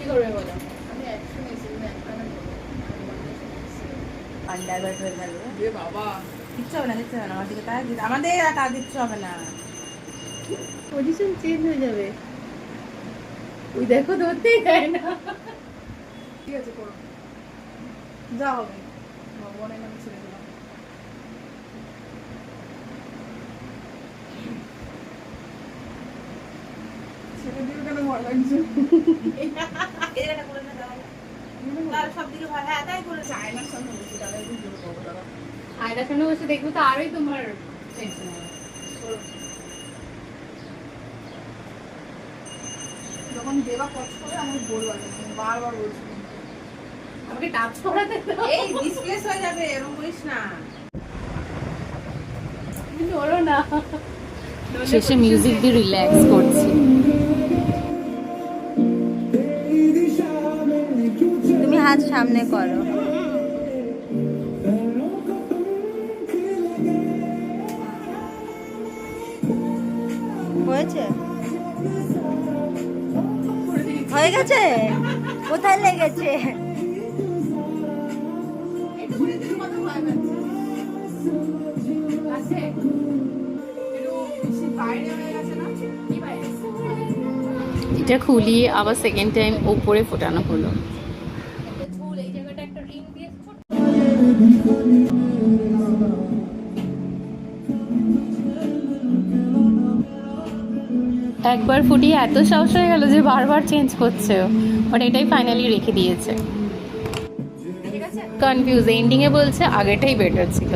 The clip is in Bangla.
কি করবে বলো? আমি অ্যাকশন এসেছি না একটা না আন্ডারওয়্যার হয়ে গেল। এ বাবা কিচ্ছু হবে না, কিচ্ছু হবে না, আমার দিকে তাই আমাদের আর কার কিচ্ছু হবে না। পজিশন চেঞ্জ হয়ে যাবে। ওই দেখো ধরতেই দেয় না। ঠিক আছে করো, যা হবে ভগবানের নামে ছেড়ে দিলাম। ছেড়ে দিও কেন, ভয় লাগছে। এই জায়গাটা করে না দাও। তার সব দিকে ভালো, হ্যাঁ তাই করে। আয়নার সামনে বসে দাঁড়ায় একটু জোর করবো দাঁড়া। আয়নার সামনে বসে দেখবো তো আরোই তোমার টেনশন হবে। যখন দেবা কচ করে আমাকে বলবা, বারবার বলছি আমাকে টাচ করাতে দাও। এই ডিসপ্লেস হয়ে যাবে, এরকম করিস না। ধরো না। শেষে মিউজিক দিয়ে রিল্যাক্স করছি। তুমি হাত সামনে করো। হয়েছে, হয়ে গেছে, কোথায় লেগেছে? আছে? বাইরে হয়ে গেছে না। কি বাইরে? এটা খুলিয়ে আবার সেকেন্ড টাইম ওপরে ফোটানো হলো। একটা ঝুল, এই জায়গাটা একটা রিং দিয়ে ছোট। একবার ফুটিয়ে এত সাহস হয়ে গেল যে বারবার চেঞ্জ করছে, বাট এটাই ফাইনালি রেখে দিয়েছে। ঠিক আছে? কনফিউজ, এন্ডিংয়ে বলছে আগেটাই বেটার ছিল।